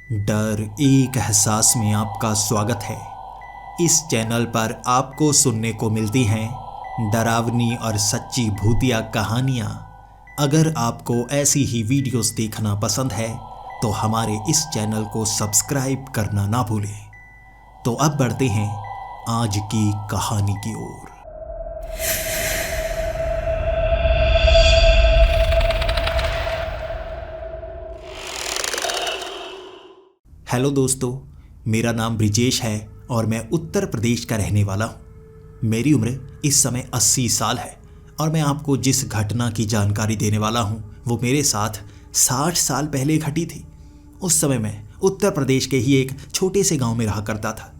डर एक एहसास में आपका स्वागत है। इस चैनल पर आपको सुनने को मिलती हैं डरावनी और सच्ची भूतिया कहानियाँ। अगर आपको ऐसी ही वीडियोस देखना पसंद है तो हमारे इस चैनल को सब्सक्राइब करना ना भूलें। तो अब बढ़ते हैं आज की कहानी की ओर। हेलो दोस्तों, मेरा नाम ब्रिजेश है और मैं उत्तर प्रदेश का रहने वाला हूँ। मेरी उम्र इस समय 80 साल है और मैं आपको जिस घटना की जानकारी देने वाला हूँ वो मेरे साथ 60 साल पहले घटी थी। उस समय मैं उत्तर प्रदेश के ही एक छोटे से गांव में रहा करता था।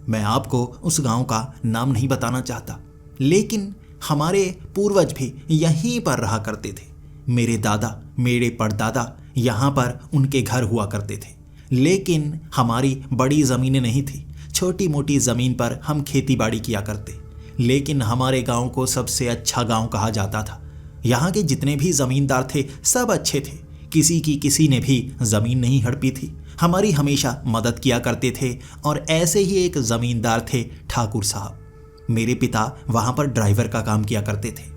मैं आपको उस गांव का नाम नहीं बताना चाहता, लेकिन हमारे पूर्वज भी यहीं पर रहा करते थे। मेरे दादा, मेरे परदादा यहाँ पर उनके घर हुआ करते थे, लेकिन हमारी बड़ी ज़मीनें नहीं थी। छोटी मोटी ज़मीन पर हम खेती बाड़ी किया करते, लेकिन हमारे गांव को सबसे अच्छा गांव कहा जाता था। यहाँ के जितने भी ज़मींदार थे सब अच्छे थे, किसी ने भी ज़मीन नहीं हड़पी थी। हमारी हमेशा मदद किया करते थे। और ऐसे ही एक ज़मींदार थे ठाकुर साहब। मेरे पिता वहाँ पर ड्राइवर का काम किया करते थे।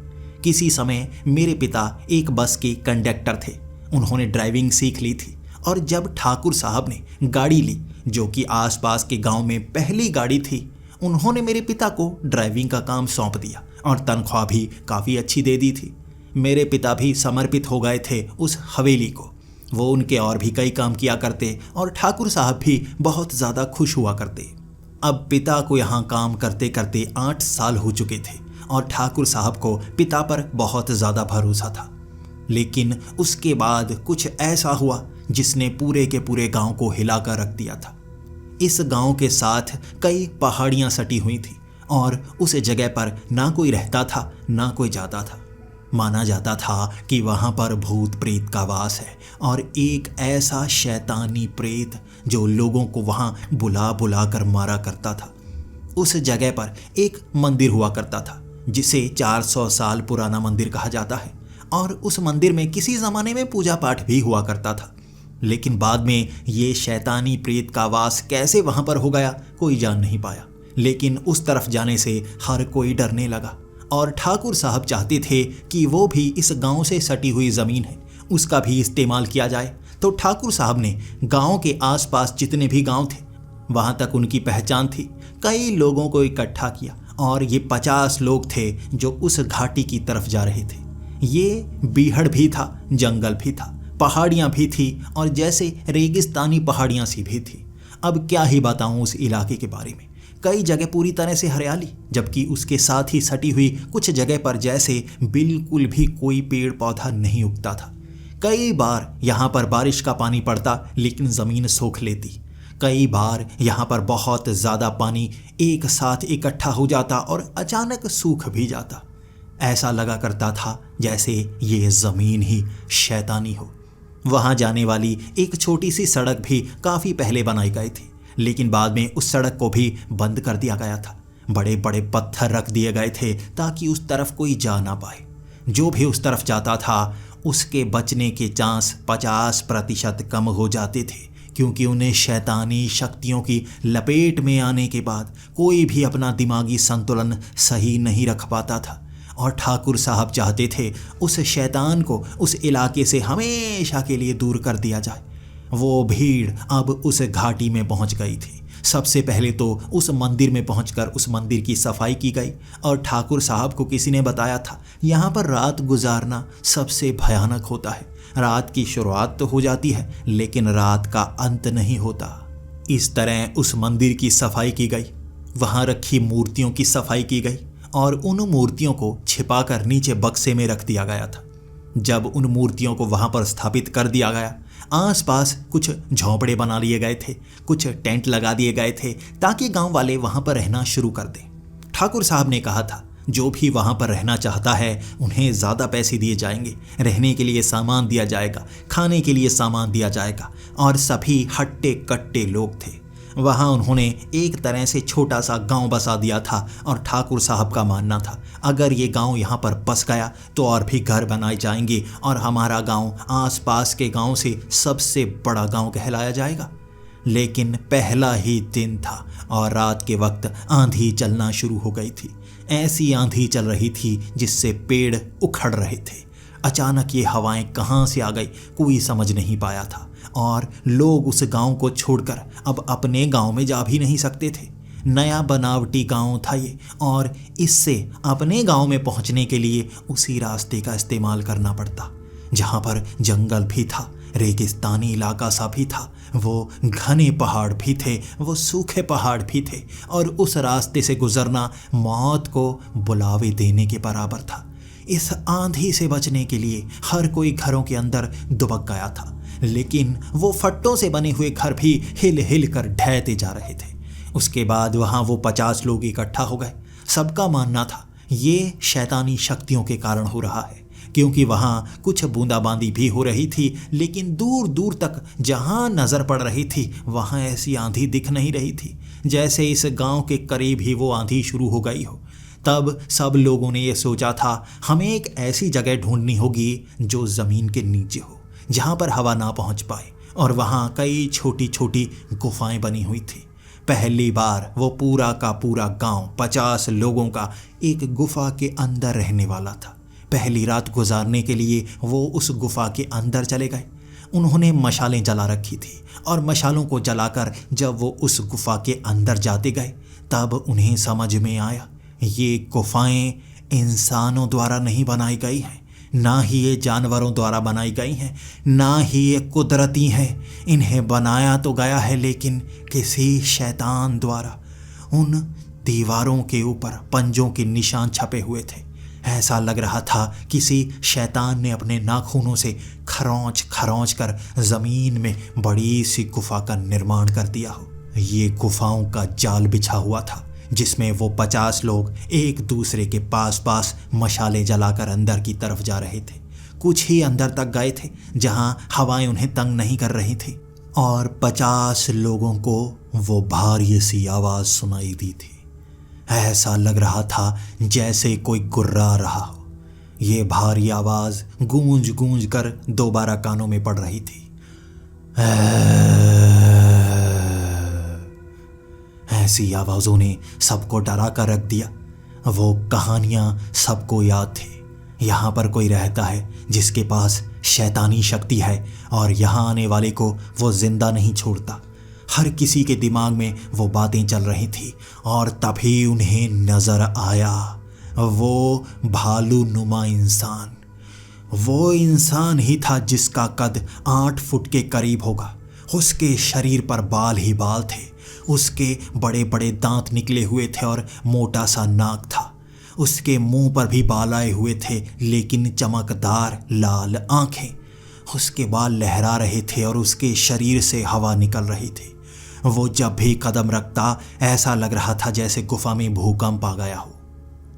किसी समय मेरे पिता एक बस के कंडक्टर थे। उन्होंने ड्राइविंग सीख ली थी और जब ठाकुर साहब ने गाड़ी ली, जो कि आसपास के गांव में पहली गाड़ी थी, उन्होंने मेरे पिता को ड्राइविंग का काम सौंप दिया और तनख्वाह भी काफ़ी अच्छी दे दी थी। मेरे पिता भी समर्पित हो गए थे उस हवेली को। वो उनके और भी कई काम किया करते और ठाकुर साहब भी बहुत ज़्यादा खुश हुआ करते। अब पिता को यहाँ काम करते करते 8 साल हो चुके थे और ठाकुर साहब को पिता पर बहुत ज़्यादा भरोसा था। लेकिन उसके बाद कुछ ऐसा हुआ जिसने पूरे के पूरे गांव को हिलाकर रख दिया था। इस गांव के साथ कई पहाड़ियां सटी हुई थी और उस जगह पर ना कोई रहता था ना कोई जाता था। माना जाता था कि वहां पर भूत प्रेत का वास है और एक ऐसा शैतानी प्रेत जो लोगों को वहां बुला बुला कर मारा करता था। उस जगह पर एक मंदिर हुआ करता था जिसे 400 साल पुराना मंदिर कहा जाता है और उस मंदिर में किसी ज़माने में पूजा पाठ भी हुआ करता था। लेकिन बाद में ये शैतानी प्रेत का वास कैसे वहाँ पर हो गया कोई जान नहीं पाया। लेकिन उस तरफ जाने से हर कोई डरने लगा और ठाकुर साहब चाहते थे कि वो भी इस गांव से सटी हुई ज़मीन है उसका भी इस्तेमाल किया जाए। तो ठाकुर साहब ने गांव के आसपास जितने भी गांव थे वहाँ तक उनकी पहचान थी, कई लोगों को इकट्ठा किया और ये 50 लोग थे जो उस घाटी की तरफ जा रहे थे। ये बीहड़ भी था, जंगल भी था, पहाड़ियाँ भी थी और जैसे रेगिस्तानी पहाड़ियाँ सी भी थी। अब क्या ही बताऊँ उस इलाके के बारे में। कई जगह पूरी तरह से हरियाली, जबकि उसके साथ ही सटी हुई कुछ जगह पर जैसे बिल्कुल भी कोई पेड़ पौधा नहीं उगता था। कई बार यहाँ पर बारिश का पानी पड़ता लेकिन ज़मीन सोख लेती। कई बार यहाँ पर बहुत ज़्यादा पानी एक साथ इकट्ठा हो जाता और अचानक सूख भी जाता। ऐसा लगा करता था जैसे ये ज़मीन ही शैतानी हो। वहाँ जाने वाली एक छोटी सी सड़क भी काफ़ी पहले बनाई गई थी, लेकिन बाद में उस सड़क को भी बंद कर दिया गया था। बड़े बड़े पत्थर रख दिए गए थे ताकि उस तरफ कोई जा ना पाए। जो भी उस तरफ जाता था उसके बचने के चांस 50% कम हो जाते थे, क्योंकि उन्हें शैतानी शक्तियों की लपेट में आने के बाद कोई भी अपना दिमागी संतुलन सही नहीं रख पाता था। और ठाकुर साहब चाहते थे उस शैतान को उस इलाके से हमेशा के लिए दूर कर दिया जाए। वो भीड़ अब उस घाटी में पहुंच गई थी। सबसे पहले तो उस मंदिर में पहुंचकर उस मंदिर की सफाई की गई और ठाकुर साहब को किसी ने बताया था यहाँ पर रात गुजारना सबसे भयानक होता है। रात की शुरुआत तो हो जाती है लेकिन रात का अंत नहीं होता। इस तरह उस मंदिर की सफाई की गई, वहाँ रखी मूर्तियों की सफाई की गई और उन मूर्तियों को छिपाकर नीचे बक्से में रख दिया गया था। जब उन मूर्तियों को वहाँ पर स्थापित कर दिया गया, आसपास कुछ झोंपड़े बना लिए गए थे, कुछ टेंट लगा दिए गए थे ताकि गांव वाले वहाँ पर रहना शुरू कर दें। ठाकुर साहब ने कहा था जो भी वहाँ पर रहना चाहता है उन्हें ज़्यादा पैसे दिए जाएंगे, रहने के लिए सामान दिया जाएगा, खाने के लिए सामान दिया जाएगा। और सभी हट्टे कट्टे लोग थे। वहाँ उन्होंने एक तरह से छोटा सा गांव बसा दिया था और ठाकुर साहब का मानना था अगर ये गांव यहाँ पर बस गया तो और भी घर बनाए जाएंगे और हमारा गांव आसपास के गांव से सबसे बड़ा गांव कहलाया जाएगा। लेकिन पहला ही दिन था और रात के वक्त आंधी चलना शुरू हो गई थी। ऐसी आंधी चल रही थी जिससे पेड़ उखड़ रहे थे। अचानक ये हवाएं कहाँ से आ गई कोई समझ नहीं पाया था और लोग उस गांव को छोड़कर अब अपने गांव में जा भी नहीं सकते थे। नया बनावटी गांव था ये और इससे अपने गांव में पहुंचने के लिए उसी रास्ते का इस्तेमाल करना पड़ता, जहां पर जंगल भी था, रेगिस्तानी इलाका सा भी था, वो घने पहाड़ भी थे, वो सूखे पहाड़ भी थे और उस रास्ते से गुजरना मौत को बुलावे देने के बराबर था। इस आंधी से बचने के लिए हर कोई घरों के अंदर दुबक गया था, लेकिन वो फट्टों से बने हुए घर भी हिल हिल कर ढहते जा रहे थे। उसके बाद वहाँ वो 50 लोग इकट्ठा हो गए। सबका मानना था ये शैतानी शक्तियों के कारण हो रहा है, क्योंकि वहाँ कुछ बूंदाबांदी भी हो रही थी, लेकिन दूर दूर तक जहाँ नज़र पड़ रही थी वहाँ ऐसी आंधी दिख नहीं रही थी जैसे इस गांव के करीब ही वो आंधी शुरू हो गई हो। तब सब लोगों ने ये सोचा था हमें एक ऐसी जगह ढूंढनी होगी जो ज़मीन के नीचे हो, जहाँ पर हवा ना पहुँच पाए, और वहाँ कई छोटी छोटी गुफाएं बनी हुई थी। पहली बार वो पूरा का पूरा गांव 50 लोगों का एक गुफा के अंदर रहने वाला था। पहली रात गुजारने के लिए वो उस गुफा के अंदर चले गए। उन्होंने मशालें जला रखी थी और मशालों को जलाकर जब वो उस गुफा के अंदर जाते गए तब उन्हें समझ में आया ये गुफाएं इंसानों द्वारा नहीं बनाई गई हैं, ना ही ये जानवरों द्वारा बनाई गई हैं, ना ही ये कुदरती हैं। इन्हें बनाया तो गया है लेकिन किसी शैतान द्वारा। उन दीवारों के ऊपर पंजों के निशान छपे हुए थे। ऐसा लग रहा था किसी शैतान ने अपने नाखूनों से खरोंच खरोंच कर ज़मीन में बड़ी सी गुफा का निर्माण कर दिया हो। ये गुफाओं का जाल बिछा हुआ था जिसमें वो 50 लोग एक दूसरे के पास पास मशाले जलाकर अंदर की तरफ जा रहे थे। कुछ ही अंदर तक गए थे जहां हवाएं उन्हें तंग नहीं कर रही थी और 50 लोगों को वो भारी सी आवाज़ सुनाई दी थी। ऐसा लग रहा था जैसे कोई गुर्रा रहा हो। ये भारी आवाज़ गूंज गूंज कर दोबारा कानों में पड़ रही थी। ऐसी आवाज़ों ने सबको डरा कर रख दिया। वो कहानियाँ सबको याद थी। यहाँ पर कोई रहता है जिसके पास शैतानी शक्ति है और यहाँ आने वाले को वो जिंदा नहीं छोड़ता। हर किसी के दिमाग में वो बातें चल रही थी और तभी उन्हें नज़र आया वो भालू नुमा इंसान। वो इंसान ही था जिसका कद 8 फुट के करीब होगा। उसके शरीर पर बाल ही बाल थे। उसके बड़े बड़े दांत निकले हुए थे और मोटा सा नाक था। उसके मुंह पर भी बाल आए हुए थे लेकिन चमकदार लाल आंखें। उसके बाल लहरा रहे थे और उसके शरीर से हवा निकल रही थी। वो जब भी कदम रखता ऐसा लग रहा था जैसे गुफा में भूकंप आ गया हो।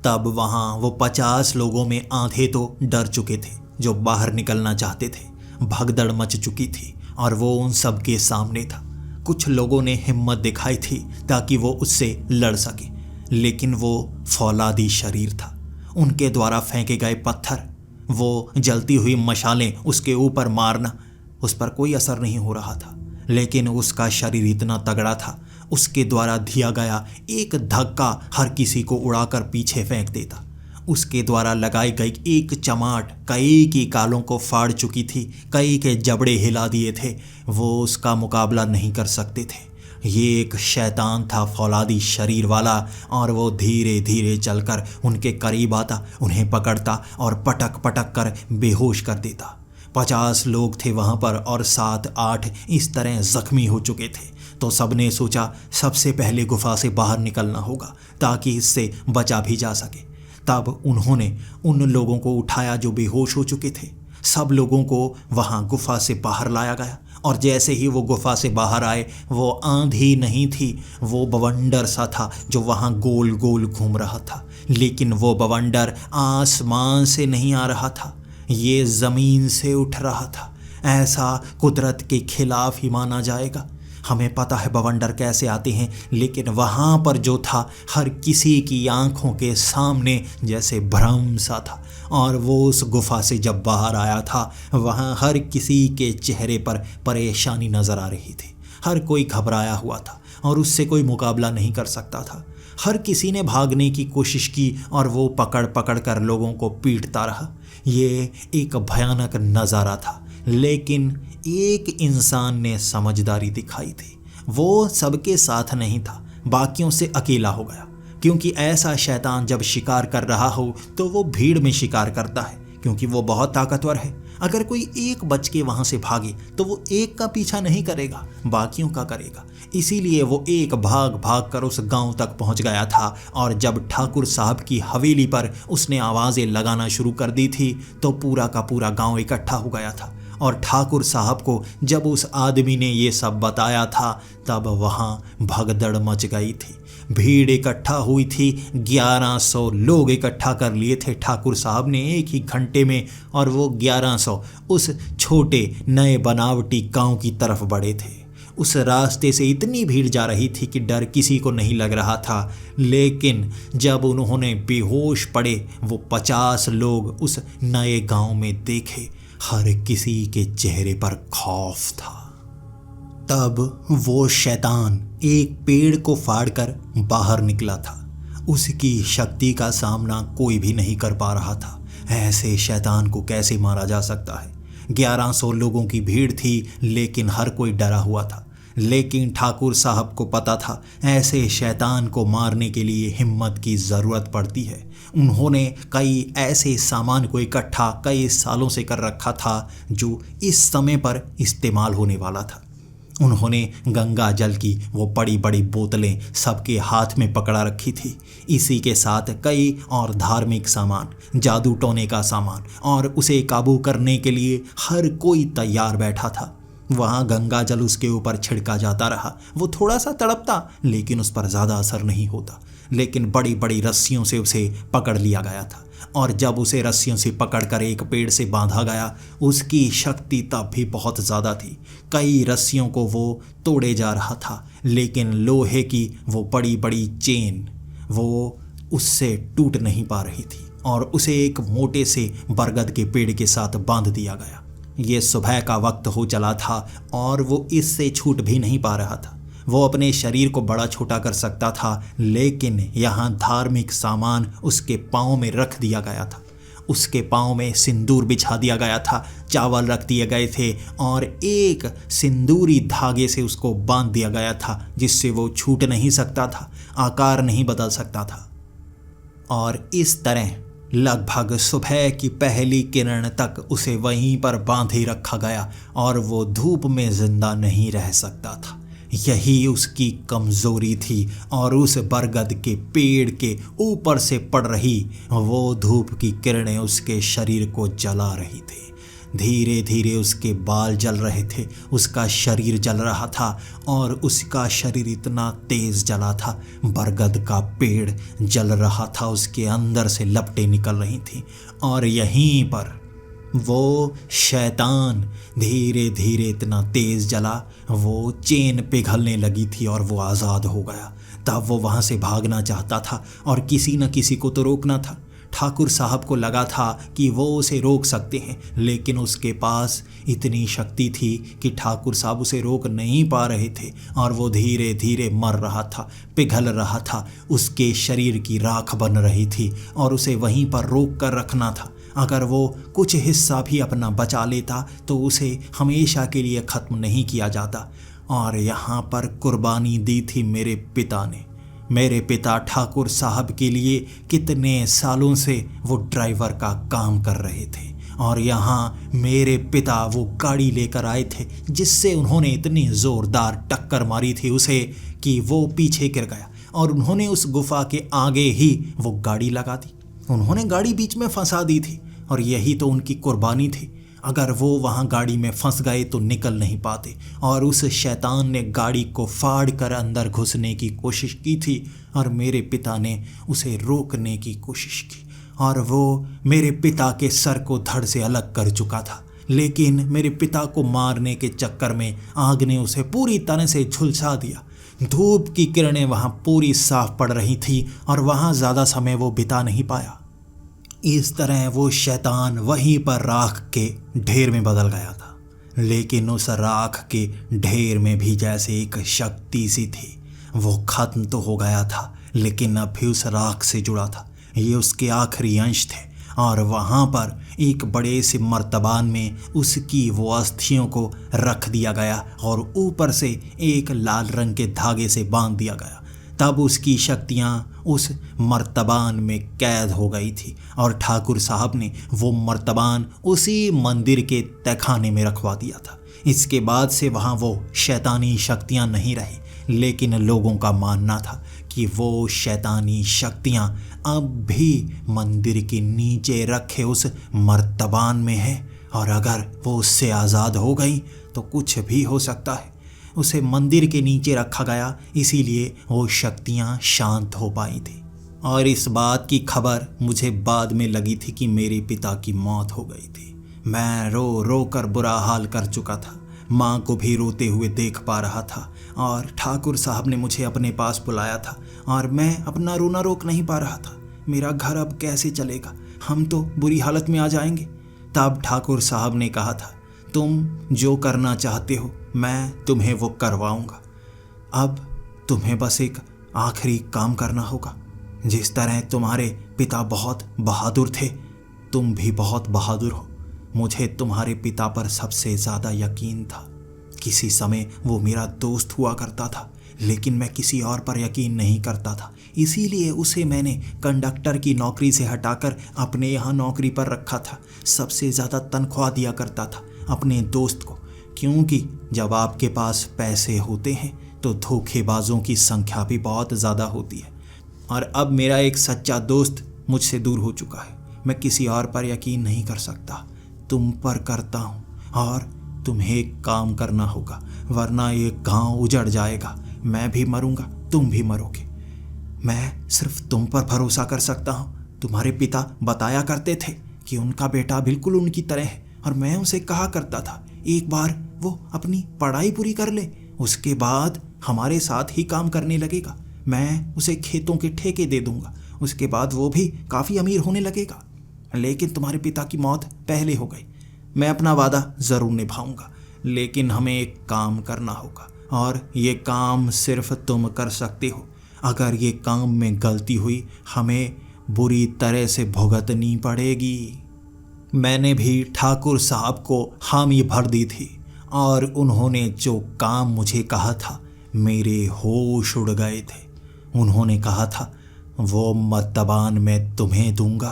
तब वहाँ वो 50 लोगों में आधे तो डर चुके थे जो बाहर निकलना चाहते थे। भगदड़ मच चुकी थी और वो उन सब के सामने था। कुछ लोगों ने हिम्मत दिखाई थी ताकि वो उससे लड़ सके, लेकिन वो फौलादी शरीर था। उनके द्वारा फेंके गए पत्थर, वो जलती हुई मशालें उसके ऊपर मारना, उस पर कोई असर नहीं हो रहा था। लेकिन उसका शरीर इतना तगड़ा था, उसके द्वारा दिया गया एक धक्का हर किसी को उड़ाकर पीछे फेंक देता। उसके द्वारा लगाई गई एक चमाट कई की कालों को फाड़ चुकी थी, कई के जबड़े हिला दिए थे। वो उसका मुकाबला नहीं कर सकते थे। ये एक शैतान था फौलादी शरीर वाला और वो धीरे धीरे चलकर उनके करीब आता, उन्हें पकड़ता और पटक पटक कर बेहोश कर देता। 50 लोग थे वहाँ पर और 7-8 इस तरह जख्मी हो चुके थे। तो सबने सोचा सबसे पहले गुफा से बाहर निकलना होगा ताकि इससे बचा भी जा सके। तब उन्होंने उन लोगों को उठाया जो बेहोश हो चुके थे। सब लोगों को वहाँ गुफा से बाहर लाया गया और जैसे ही वो गुफा से बाहर आए वो आंधी नहीं थी, वो बवंडर सा था जो वहाँ गोल गोल घूम रहा था। लेकिन वो बवंडर आसमान से नहीं आ रहा था, ये ज़मीन से उठ रहा था। ऐसा कुदरत के खिलाफ ही माना जाएगा। हमें पता है बवंडर कैसे आते हैं, लेकिन वहाँ पर जो था हर किसी की आंखों के सामने जैसे भ्रम सा था। और वो उस गुफा से जब बाहर आया था वहाँ हर किसी के चेहरे पर परेशानी नज़र आ रही थी। हर कोई घबराया हुआ था और उससे कोई मुकाबला नहीं कर सकता था। हर किसी ने भागने की कोशिश की और वो पकड़ पकड़ कर लोगों को पीटता रहा। ये एक भयानक नज़ारा था, लेकिन एक इंसान ने समझदारी दिखाई थी। वो सबके साथ नहीं था, बाकियों से अकेला हो गया, क्योंकि ऐसा शैतान जब शिकार कर रहा हो तो वो भीड़ में शिकार करता है, क्योंकि वो बहुत ताकतवर है। अगर कोई एक बच के वहां से भागे तो वो एक का पीछा नहीं करेगा, बाकियों का करेगा। इसीलिए वो एक भाग भाग कर उस गांव तक पहुंच गया था और जब ठाकुर साहब की हवेली पर उसने आवाज़ें लगाना शुरू कर दी थी तो पूरा का पूरा गांव इकट्ठा हो गया था। और ठाकुर साहब को जब उस आदमी ने ये सब बताया था तब वहाँ भगदड़ मच गई थी। भीड़ इकट्ठा हुई थी, 1100 लोग इकट्ठा कर लिए थे ठाकुर साहब ने एक ही घंटे में, और वो 1100 उस छोटे नए बनावटी गांव की तरफ बढ़े थे। उस रास्ते से इतनी भीड़ जा रही थी कि डर किसी को नहीं लग रहा था, लेकिन जब उन्होंने बेहोश पड़े वो 50 लोग उस नए गांव में देखे, हर किसी के चेहरे पर खौफ था। तब वो शैतान एक पेड़ को फाड़कर बाहर निकला था। उसकी शक्ति का सामना कोई भी नहीं कर पा रहा था। ऐसे शैतान को कैसे मारा जा सकता है? 1100 लोगों की भीड़ थी, लेकिन हर कोई डरा हुआ था। लेकिन ठाकुर साहब को पता था ऐसे शैतान को मारने के लिए हिम्मत की ज़रूरत पड़ती है। उन्होंने कई ऐसे सामान को इकट्ठा कई सालों से कर रखा था जो इस समय पर इस्तेमाल होने वाला था। उन्होंने गंगा जल की वो बड़ी बड़ी बोतलें सबके हाथ में पकड़ा रखी थी। इसी के साथ कई और धार्मिक सामान, जादू टोने का सामान, और उसे काबू करने के लिए हर कोई तैयार बैठा था। वहाँ गंगा जल उसके ऊपर छिड़का जाता रहा। वो थोड़ा सा तड़पता, लेकिन उस पर ज़्यादा असर नहीं होता। लेकिन बड़ी बड़ी रस्सियों से उसे पकड़ लिया गया था, और जब उसे रस्सियों से पकड़कर एक पेड़ से बांधा गया, उसकी शक्ति तब भी बहुत ज़्यादा थी। कई रस्सियों को वो तोड़े जा रहा था, लेकिन लोहे की वो बड़ी बड़ी चेन वो उससे टूट नहीं पा रही थी, और उसे एक मोटे से बरगद के पेड़ के साथ बांध दिया गया। ये सुबह का वक्त हो चला था और वो इससे छूट भी नहीं पा रहा था। वो अपने शरीर को बड़ा छोटा कर सकता था, लेकिन यहाँ धार्मिक सामान उसके पाँव में रख दिया गया था। उसके पाँव में सिंदूर बिछा दिया गया था, चावल रख दिए गए थे, और एक सिंदूरी धागे से उसको बांध दिया गया था, जिससे वो छूट नहीं सकता था, आकार नहीं बदल सकता था। और इस तरह लगभग सुबह की पहली किरण तक उसे वहीं पर बांधे रखा गया, और वो धूप में जिंदा नहीं रह सकता था। यही उसकी कमज़ोरी थी, और उस बरगद के पेड़ के ऊपर से पड़ रही वो धूप की किरणें उसके शरीर को जला रही थी। धीरे धीरे उसके बाल जल रहे थे, उसका शरीर जल रहा था, और उसका शरीर इतना तेज जला था, बरगद का पेड़ जल रहा था, उसके अंदर से लपटें निकल रही थीं। और यहीं पर वो शैतान धीरे धीरे इतना तेज जला, वो चेन पिघलने लगी थी और वो आज़ाद हो गया। तब वो वहाँ से भागना चाहता था, और किसी न किसी को तो रोकना था। ठाकुर साहब को लगा था कि वो उसे रोक सकते हैं, लेकिन उसके पास इतनी शक्ति थी कि ठाकुर साहब उसे रोक नहीं पा रहे थे, और वो धीरे धीरे मर रहा था, पिघल रहा था, उसके शरीर की राख बन रही थी, और उसे वहीं पर रोक कर रखना था। अगर वो कुछ हिस्सा भी अपना बचा लेता तो उसे हमेशा के लिए ख़त्म नहीं किया जाता। और यहाँ पर कुर्बानी दी थी मेरे पिता ने। मेरे पिता ठाकुर साहब के लिए कितने सालों से वो ड्राइवर का काम कर रहे थे, और यहाँ मेरे पिता वो गाड़ी लेकर आए थे जिससे उन्होंने इतनी ज़ोरदार टक्कर मारी थी उसे कि वो पीछे गिर गया, और उन्होंने उस गुफा के आगे ही वो गाड़ी लगा दी। उन्होंने गाड़ी बीच में फंसा दी थी, और यही तो उनकी कुर्बानी थी। अगर वो वहाँ गाड़ी में फंस गए तो निकल नहीं पाते, और उस शैतान ने गाड़ी को फाड़ कर अंदर घुसने की कोशिश की थी, और मेरे पिता ने उसे रोकने की कोशिश की, और वो मेरे पिता के सर को धड़ से अलग कर चुका था। लेकिन मेरे पिता को मारने के चक्कर में आग ने उसे पूरी तरह से झुलसा दिया। धूप की किरणें वहाँ पूरी साफ पड़ रही थी, और वहाँ ज़्यादा समय वो बिता नहीं पाया। इस तरह वो शैतान वहीं पर राख के ढेर में बदल गया था। लेकिन उस राख के ढेर में भी जैसे एक शक्ति सी थी। वो खत्म तो हो गया था लेकिन अब भी उस राख से जुड़ा था। ये उसके आखिरी अंश थे और वहाँ पर एक बड़े से मर्तबान में उसकी वो अस्थियों को रख दिया गया और ऊपर से एक लाल रंग के धागे से बांध दिया गया। तब उसकी शक्तियाँ उस मर्तबान में कैद हो गई थी और ठाकुर साहब ने वो मर्तबान उसी मंदिर के तहखाने में रखवा दिया था। इसके बाद से वहाँ वो शैतानी शक्तियाँ नहीं रही, लेकिन लोगों का मानना था कि वो शैतानी शक्तियाँ अब भी मंदिर के नीचे रखे उस मर्तबान में है और अगर वो उससे आज़ाद हो गई तो कुछ भी हो सकता है। उसे मंदिर के नीचे रखा गया, इसीलिए वो शक्तियाँ शांत हो पाई थी। और इस बात की खबर मुझे बाद में लगी थी कि मेरे पिता की मौत हो गई थी। मैं रो रो कर बुरा हाल कर चुका था, माँ को भी रोते हुए देख पा रहा था और ठाकुर साहब ने मुझे अपने पास बुलाया था और मैं अपना रोना रोक नहीं पा रहा था। मेरा घर अब कैसे चलेगा, हम तो बुरी हालत में आ जाएंगे। तब ठाकुर साहब ने कहा था, तुम जो करना चाहते हो मैं तुम्हें वो करवाऊंगा। अब तुम्हें बस एक आखिरी काम करना होगा। जिस तरह तुम्हारे पिता बहुत बहादुर थे, तुम भी बहुत बहादुर हो। मुझे तुम्हारे पिता पर सबसे ज़्यादा यकीन था। किसी समय वो मेरा दोस्त हुआ करता था, लेकिन मैं किसी और पर यकीन नहीं करता था। इसीलिए उसे मैंने कंडक्टर की नौकरी से हटाकर अपने यहाँ नौकरी पर रखा था। सबसे ज़्यादा तनख्वाह दिया करता था अपने दोस्त को, क्योंकि जब आपके पास पैसे होते हैं तो धोखेबाजों की संख्या भी बहुत ज़्यादा होती है। और अब मेरा एक सच्चा दोस्त मुझसे दूर हो चुका है। मैं किसी और पर यकीन नहीं कर सकता, तुम पर करता हूँ। और तुम्हें एक काम करना होगा, वरना ये गांव उजड़ जाएगा। मैं भी मरूंगा, तुम भी मरोगे। मैं सिर्फ तुम पर भरोसा कर सकता हूँ। तुम्हारे पिता बताया करते थे कि उनका बेटा बिल्कुल उनकी तरह है, और मैं उसे कहा करता था एक बार वो अपनी पढ़ाई पूरी कर ले, उसके बाद हमारे साथ ही काम करने लगेगा। मैं उसे खेतों के ठेके दे दूंगा, उसके बाद वो भी काफ़ी अमीर होने लगेगा। लेकिन तुम्हारे पिता की मौत पहले हो गई। मैं अपना वादा ज़रूर निभाऊंगा, लेकिन हमें एक काम करना होगा और ये काम सिर्फ तुम कर सकते हो। अगर ये काम में गलती हुई हमें बुरी तरह से भुगतनी पड़ेगी। मैंने भी ठाकुर साहब को हामी भर दी थी और उन्होंने जो काम मुझे कहा था, मेरे होश उड़ गए थे। उन्होंने कहा था, वो मर्तबान मैं तुम्हें दूंगा,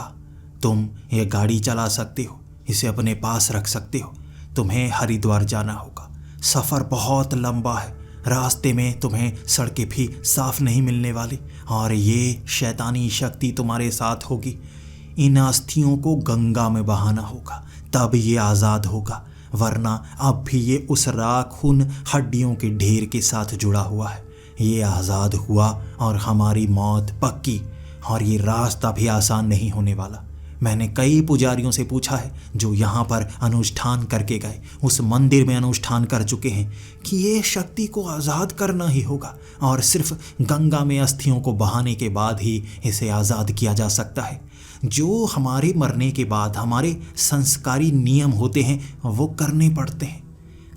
तुम ये गाड़ी चला सकते हो, इसे अपने पास रख सकते हो। तुम्हें हरिद्वार जाना होगा, सफ़र बहुत लंबा है, रास्ते में तुम्हें सड़कें भी साफ नहीं मिलने वाली, और ये शैतानी शक्ति तुम्हारे साथ होगी। इन अस्थियों को गंगा में बहाना होगा, तब ये आज़ाद होगा, वरना अब भी ये उस राखून हड्डियों के ढेर के साथ जुड़ा हुआ है। ये आज़ाद हुआ और हमारी मौत पक्की, और ये रास्ता भी आसान नहीं होने वाला। मैंने कई पुजारियों से पूछा है जो यहाँ पर अनुष्ठान करके गए, उस मंदिर में अनुष्ठान कर चुके हैं, कि ये शक्ति को आज़ाद करना ही होगा और सिर्फ गंगा में अस्थियों को बहाने के बाद ही इसे आज़ाद किया जा सकता है। जो हमारे मरने के बाद हमारे संस्कारी नियम होते हैं वो करने पड़ते हैं।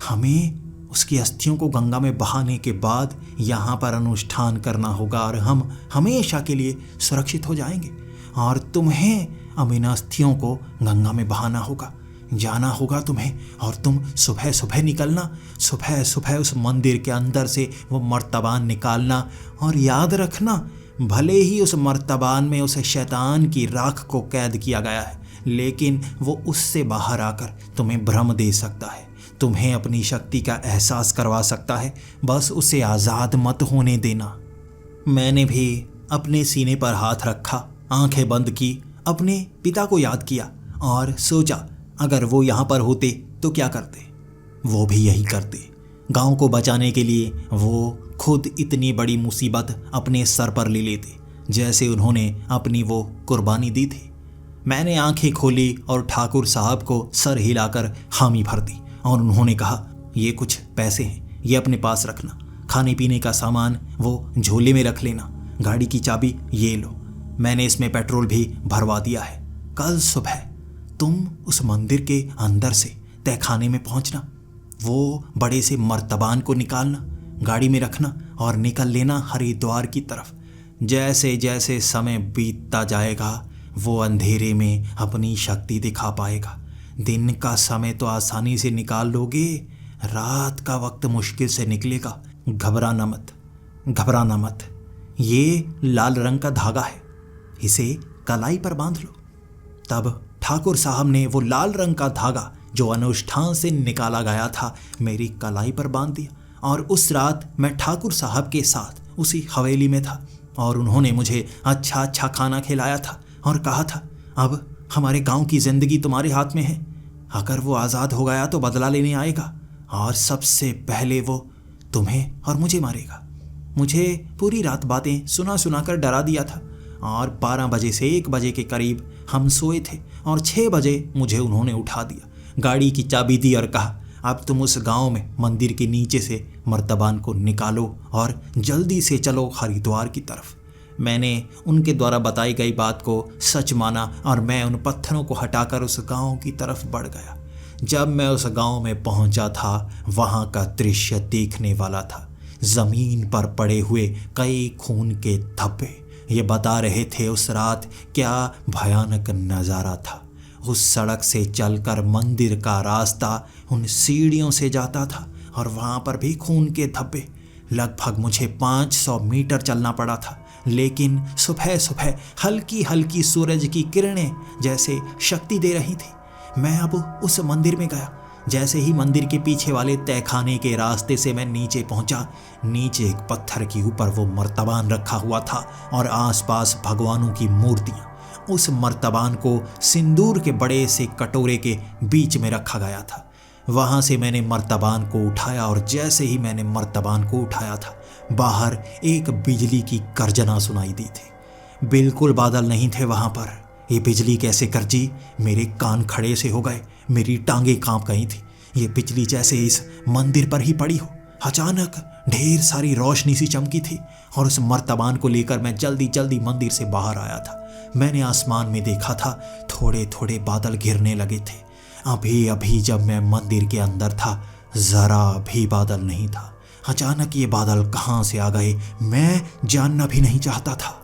हमें उसकी अस्थियों को गंगा में बहाने के बाद यहाँ पर अनुष्ठान करना होगा और हम हमेशा के लिए सुरक्षित हो जाएंगे। और तुम्हें अब इन अस्थियों को गंगा में बहाना होगा, जाना होगा तुम्हें, और तुम सुबह सुबह निकलना, सुबह सुबह उस मंदिर के अंदर से वो मर्तबान निकालना। और याद रखना, भले ही उस मर्तबान में उस शैतान की राख को कैद किया गया है, लेकिन वो उससे बाहर आकर तुम्हें भ्रम दे सकता है, तुम्हें अपनी शक्ति का एहसास करवा सकता है। बस उसे आज़ाद मत होने देना। मैंने भी अपने सीने पर हाथ रखा, आंखें बंद की, अपने पिता को याद किया और सोचा, अगर वो यहाँ पर होते तो क्या करते। वो भी यही करते। गांव को बचाने के लिए वो खुद इतनी बड़ी मुसीबत अपने सर पर ले लेते, जैसे उन्होंने अपनी वो कुर्बानी दी थी। मैंने आंखें खोली और ठाकुर साहब को सर हिलाकर हामी भर दी, और उन्होंने कहा, ये कुछ पैसे हैं, ये अपने पास रखना, खाने पीने का सामान वो झोले में रख लेना, गाड़ी की चाबी ये लो, मैंने इसमें पेट्रोल भी भरवा दिया है। कल सुबह तुम उस मंदिर के अंदर से तहखाने में पहुंचना। वो बड़े से मर्तबान को निकालना, गाड़ी में रखना और निकल लेना हरिद्वार की तरफ। जैसे जैसे समय बीतता जाएगा वो अंधेरे में अपनी शक्ति दिखा पाएगा। दिन का समय तो आसानी से निकाल लोगे, रात का वक्त मुश्किल से निकलेगा। घबराना मत, घबराना मत। ये लाल रंग का धागा है, इसे कलाई पर बांध लो। तब ठाकुर साहब ने वो लाल रंग का धागा जो अनुष्ठान से निकाला गया था मेरी कलाई पर बांध दिया। और उस रात मैं ठाकुर साहब के साथ उसी हवेली में था और उन्होंने मुझे अच्छा अच्छा खाना खिलाया था और कहा था, अब हमारे गांव की ज़िंदगी तुम्हारे हाथ में है। अगर वो आज़ाद हो गया तो बदला लेने आएगा और सबसे पहले वो तुम्हें और मुझे मारेगा। मुझे पूरी रात बातें सुना सुना कर डरा दिया था और 12 बजे से 1 बजे के करीब हम सोए थे और 6 बजे मुझे उन्होंने उठा दिया, गाड़ी की चाबी दी और कहा, अब तुम उस गांव में मंदिर के नीचे से मर्तबान को निकालो और जल्दी से चलो हरिद्वार की तरफ। मैंने उनके द्वारा बताई गई बात को सच माना और मैं उन पत्थरों को हटाकर उस गांव की तरफ बढ़ गया। जब मैं उस गांव में पहुंचा था वहां का दृश्य देखने वाला था। ज़मीन पर पड़े हुए कई खून के धब्बे ये बता रहे थे उस रात क्या भयानक नज़ारा था। उस सड़क से चलकर मंदिर का रास्ता उन सीढ़ियों से जाता था और वहाँ पर भी खून के धब्बे। लगभग मुझे 500 मीटर चलना पड़ा था, लेकिन सुबह सुबह हल्की हल्की सूरज की किरणें जैसे शक्ति दे रही थी। मैं अब उस मंदिर में गया। जैसे ही मंदिर के पीछे वाले तहखाने के रास्ते से मैं नीचे पहुंचा, नीचे एक पत्थर के ऊपर वो मर्तबान रखा हुआ था और आसपास भगवानों की मूर्तियां। उस मर्तबान को सिंदूर के बड़े से कटोरे के बीच में रखा गया था। वहां से मैंने मर्तबान को उठाया और जैसे ही मैंने मर्तबान को उठाया था, बाहर एक बिजली की गर्जना सुनाई दी थी। बिल्कुल बादल नहीं थे वहां पर। ये बिजली कैसे गरजी, मेरे कान खड़े से हो गए, मेरी टांगें कांप गई थी। ये बिजली जैसे इस मंदिर पर ही पड़ी हो। अचानक ढेर सारी रोशनी सी चमकी थी और उस मर्तबान को लेकर मैं जल्दी जल्दी मंदिर से बाहर आया था। मैंने आसमान में देखा था, थोड़े थोड़े बादल घिरने लगे थे। अभी अभी जब मैं मंदिर के अंदर था, जरा भी बादल नहीं था। अचानक ये बादल कहाँ से आ गए मैं जानना भी नहीं चाहता था।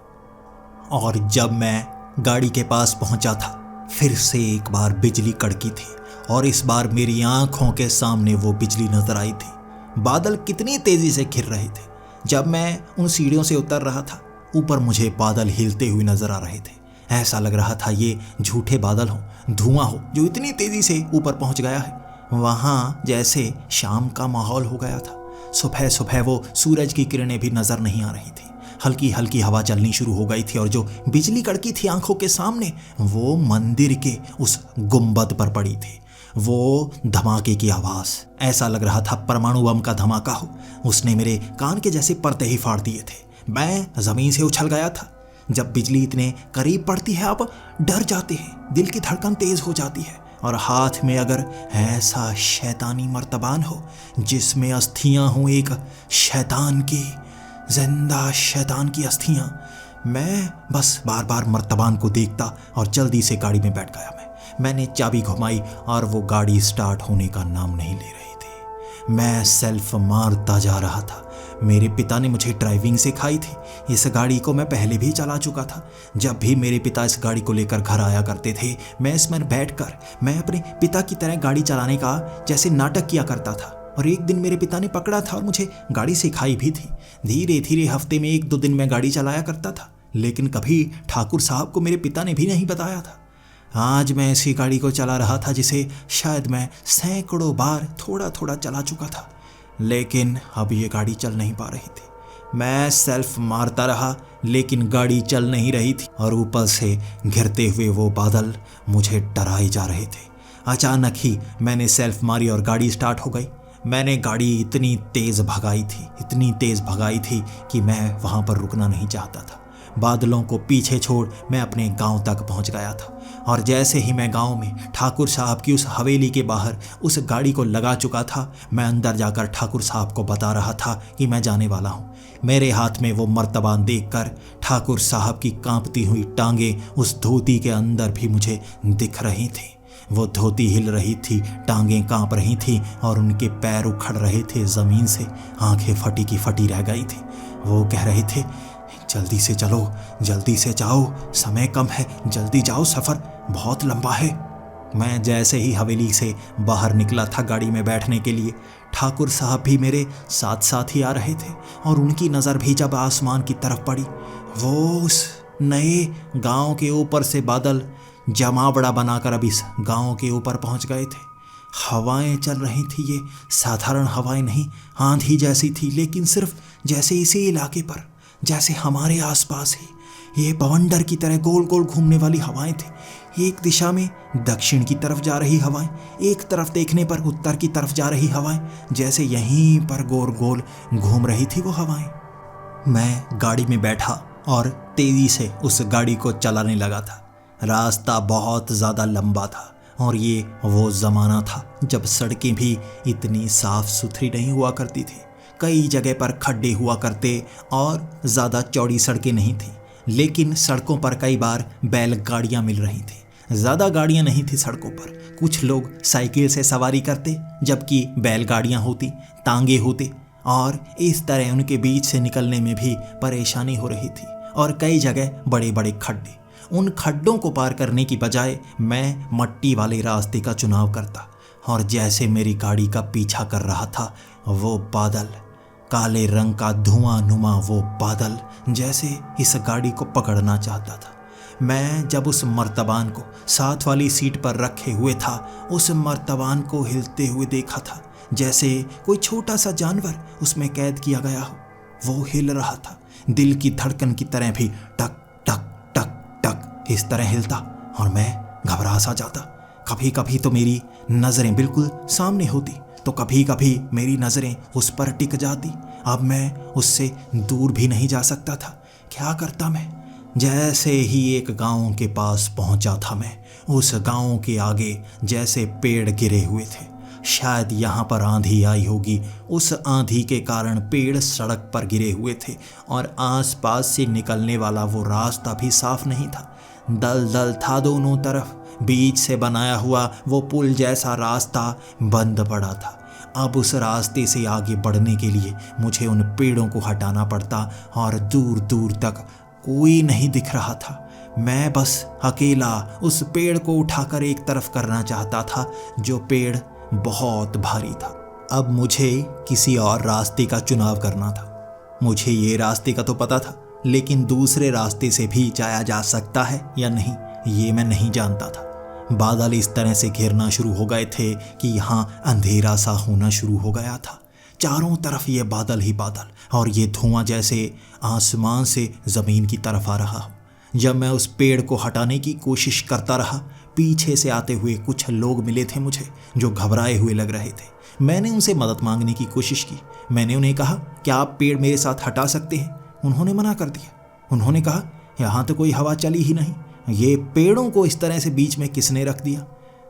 और जब मैं गाड़ी के पास पहुंचा था, फिर से एक बार बिजली कड़की थी और इस बार मेरी आंखों के सामने वो बिजली नजर आई थी। बादल कितनी तेजी से घिर रहे थे। जब मैं उन सीढ़ियों से उतर रहा था, ऊपर मुझे बादल हिलते हुए नजर आ रहे थे। ऐसा लग रहा था ये झूठे बादल हो, धुआं हो जो इतनी तेजी से ऊपर पहुंच गया है। वहाँ जैसे शाम का माहौल हो गया था। सुबह सुबह वो सूरज की किरणें भी नजर नहीं आ रही थी। हल्की हल्की हवा चलनी शुरू हो गई थी और जो बिजली कड़की थी आंखों के सामने, वो मंदिर के उस गुंबद पर पड़ी थी। वो धमाके की आवाज़, ऐसा लग रहा था परमाणु बम का धमाका हो। उसने मेरे कान के जैसे पर्दे ही फाड़ दिए थे। मैं ज़मीन से उछल गया था। जब बिजली इतने करीब पड़ती है आप डर जाते हैं, दिल की धड़कन तेज़ हो जाती है। और हाथ में अगर ऐसा शैतानी मर्तबान हो जिसमें अस्थियां हों, एक शैतान की, जिंदा शैतान की अस्थियां, मैं बस बार बार मर्तबान को देखता और जल्दी से गाड़ी में बैठ गया। मैंने चाबी घुमाई और वो गाड़ी स्टार्ट होने का नाम नहीं ले रही थी। मैं सेल्फ मारता जा रहा था। मेरे पिता ने मुझे ड्राइविंग सिखाई थी। इस गाड़ी को मैं पहले भी चला चुका था। जब भी मेरे पिता इस गाड़ी को लेकर घर आया करते थे, मैं इसमें बैठकर मैं अपने पिता की तरह गाड़ी चलाने का जैसे नाटक किया करता था। और एक दिन मेरे पिता ने पकड़ा था और मुझे गाड़ी सिखाई भी थी। धीरे धीरे हफ्ते में 1-2 दिन मैं गाड़ी चलाया करता था, लेकिन कभी ठाकुर साहब को मेरे पिता ने भी नहीं बताया था। आज मैं ऐसी गाड़ी को चला रहा था जिसे शायद मैं सैकड़ों बार थोड़ा थोड़ा चला चुका था, लेकिन अब ये गाड़ी चल नहीं पा रही थी। मैं सेल्फ मारता रहा लेकिन गाड़ी चल नहीं रही थी और ऊपर से घिरते हुए वो बादल मुझे डराए जा रहे थे। अचानक ही मैंने सेल्फ मारी और गाड़ी स्टार्ट हो गई। मैंने गाड़ी इतनी तेज़ भगाई थी कि मैं वहाँ पर रुकना नहीं चाहता था। बादलों को पीछे छोड़ मैं अपने गांव तक पहुंच गया था और जैसे ही मैं गांव में ठाकुर साहब की उस हवेली के बाहर उस गाड़ी को लगा चुका था, मैं अंदर जाकर ठाकुर साहब को बता रहा था कि मैं जाने वाला हूं। मेरे हाथ में वो मर्तबान देखकर ठाकुर साहब की कांपती हुई टांगें उस धोती के अंदर भी मुझे दिख रही थी। वो धोती हिल रही थी, टांगें कांप रही थीं और उनके पैर उखड़ रहे थे ज़मीन से। आंखें फटी की फटी रह गई थी। वो कह रहे थे, जल्दी से चलो, जल्दी से जाओ, समय कम है, जल्दी जाओ, सफ़र बहुत लंबा है। मैं जैसे ही हवेली से बाहर निकला था गाड़ी में बैठने के लिए, ठाकुर साहब भी मेरे साथ साथ ही आ रहे थे और उनकी नज़र भी जब आसमान की तरफ पड़ी, वो उस नए गांव के ऊपर से बादल जमावड़ा बनाकर अब इस गांव के ऊपर पहुंच गए थे। हवाएं चल रही थी, ये साधारण हवाएं नहीं, आंधी जैसी थी, लेकिन सिर्फ जैसे इसी इलाके पर, जैसे हमारे आसपास ही ये बवंडर की तरह गोल गोल घूमने वाली हवाएं थी। एक दिशा में दक्षिण की तरफ जा रही हवाएं, एक तरफ देखने पर उत्तर की तरफ जा रही हवाएं, जैसे यहीं पर गोल गोल घूम रही थी वो हवाएं। मैं गाड़ी में बैठा और तेजी से उस गाड़ी को चलाने लगा था। रास्ता बहुत ज़्यादा लंबा था और ये वो ज़माना था जब सड़कें भी इतनी साफ सुथरी नहीं हुआ करती थी। कई जगह पर खड्डे हुआ करते और ज़्यादा चौड़ी सड़कें नहीं थीं, लेकिन सड़कों पर कई बार बैलगाड़ियाँ मिल रही थी। ज़्यादा गाड़ियाँ नहीं थी सड़कों पर। कुछ लोग साइकिल से सवारी करते, जबकि बैलगाड़ियाँ होती, तांगे होते, और इस तरह उनके बीच से निकलने में भी परेशानी हो रही थी। और कई जगह बड़े बड़े खड्डे। उन खड्डों को पार करने की बजाय मैं मट्टी वाले रास्ते का चुनाव करता, और जैसे मेरी गाड़ी का पीछा कर रहा था वो बादल, काले रंग का धुआं नुमा वो बादल, जैसे इस गाड़ी को पकड़ना चाहता था। मैं जब उस मर्तबान को साथ वाली सीट पर रखे हुए था, उस मर्तबान को हिलते हुए देखा था, जैसे कोई छोटा सा जानवर उसमें कैद किया गया हो। वो हिल रहा था, दिल की धड़कन की तरह भी टक टक टक टक इस तरह हिलता, और मैं घबरा सा जाता। कभी कभी तो मेरी नज़रें बिल्कुल सामने होती, तो कभी कभी मेरी नज़रें उस पर टिक जाती। अब मैं उससे दूर भी नहीं जा सकता था। क्या करता मैं? जैसे ही एक गांव के पास पहुंचा था मैं, उस गांव के आगे जैसे पेड़ गिरे हुए थे। शायद यहाँ पर आंधी आई होगी। उस आंधी के कारण पेड़ सड़क पर गिरे हुए थे और आसपास से निकलने वाला वो रास्ता भी साफ नहीं था। दलदल था दोनों तरफ। बीच से बनाया हुआ वो पुल जैसा रास्ता बंद पड़ा था। अब उस रास्ते से आगे बढ़ने के लिए मुझे उन पेड़ों को हटाना पड़ता और दूर दूर तक कोई नहीं दिख रहा था। मैं बस अकेला उस पेड़ को उठाकर एक तरफ करना चाहता था, जो पेड़ बहुत भारी था। अब मुझे किसी और रास्ते का चुनाव करना था। मुझे ये रास्ते का तो पता था, लेकिन दूसरे रास्ते से भी जाया जा सकता है या नहीं, ये मैं नहीं जानता था। बादल इस तरह से घिरना शुरू हो गए थे कि यहाँ अंधेरा सा होना शुरू हो गया था। चारों तरफ ये बादल ही बादल, और ये धुआं जैसे आसमान से ज़मीन की तरफ आ रहा हो। जब मैं उस पेड़ को हटाने की कोशिश करता रहा, पीछे से आते हुए कुछ लोग मिले थे मुझे, जो घबराए हुए लग रहे थे। मैंने उनसे मदद मांगने की कोशिश की। मैंने उन्हें कहा, क्या आप पेड़ मेरे साथ हटा सकते हैं? उन्होंने मना कर दिया। उन्होंने कहा, यहाँ तो कोई हवा चली ही नहीं, ये पेड़ों को इस तरह से बीच में किसने रख दिया?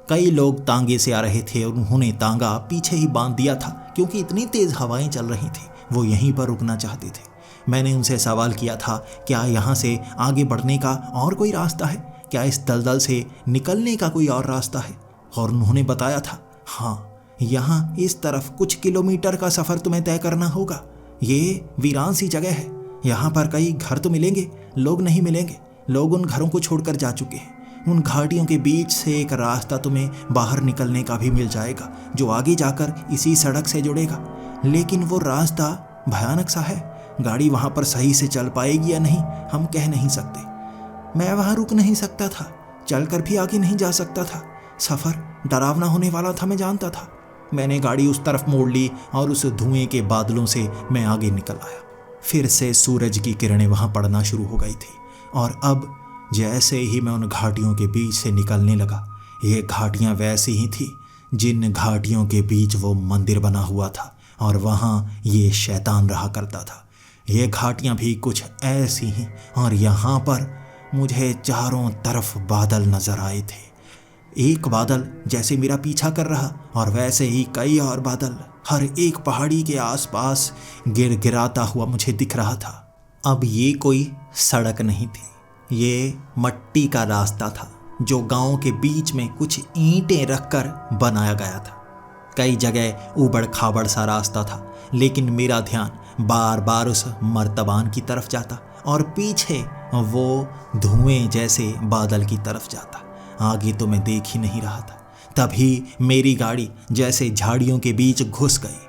कई लोग तांगे से आ रहे थे और उन्होंने तांगा पीछे ही बांध दिया था, क्योंकि इतनी तेज़ हवाएं चल रही थी। वो यहीं पर रुकना चाहते थे। मैंने उनसे सवाल किया था, क्या यहाँ से आगे बढ़ने का और कोई रास्ता है? क्या इस दलदल से निकलने का कोई और रास्ता है? और उन्होंने बताया था, हाँ, यहाँ इस तरफ कुछ किलोमीटर का सफ़र तुम्हें तय करना होगा। ये वीरान सी जगह है। यहाँ पर कई घर तो मिलेंगे, लोग नहीं मिलेंगे। लोग उन घरों को छोड़कर जा चुके हैं। उन घाटियों के बीच से एक रास्ता तुम्हें बाहर निकलने का भी मिल जाएगा, जो आगे जाकर इसी सड़क से जुड़ेगा। लेकिन वो रास्ता भयानक सा है। गाड़ी वहाँ पर सही से चल पाएगी या नहीं, हम कह नहीं सकते। मैं वहाँ रुक नहीं सकता था, चलकर भी आगे नहीं जा सकता था। सफ़र डरावना होने वाला था, मैं जानता था। मैंने गाड़ी उस तरफ मोड़ ली और उस धुएं के बादलों से मैं आगे निकल आया। फिर से सूरज की किरणें वहाँ पड़ना शुरू हो गई थी, और अब जैसे ही मैं उन घाटियों के बीच से निकलने लगा, ये घाटियाँ वैसी ही थी जिन घाटियों के बीच वो मंदिर बना हुआ था, और वहाँ ये शैतान रहा करता था। ये घाटियाँ भी कुछ ऐसी ही, और यहाँ पर मुझे चारों तरफ बादल नजर आए थे। एक बादल जैसे मेरा पीछा कर रहा, और वैसे ही कई और बादल हर एक पहाड़ी के आसपास गिरगिराता हुआ मुझे दिख रहा था। अब ये कोई सड़क नहीं थी, ये मट्टी का रास्ता था, जो गांव के बीच में कुछ ईंटें रखकर बनाया गया था। कई जगह ऊबड़ खाबड़ सा रास्ता था, लेकिन मेरा ध्यान बार बार उस मर्तबान की तरफ जाता और पीछे वो धुएं जैसे बादल की तरफ जाता। आगे तो मैं देख ही नहीं रहा था। तभी मेरी गाड़ी जैसे झाड़ियों के बीच घुस गई।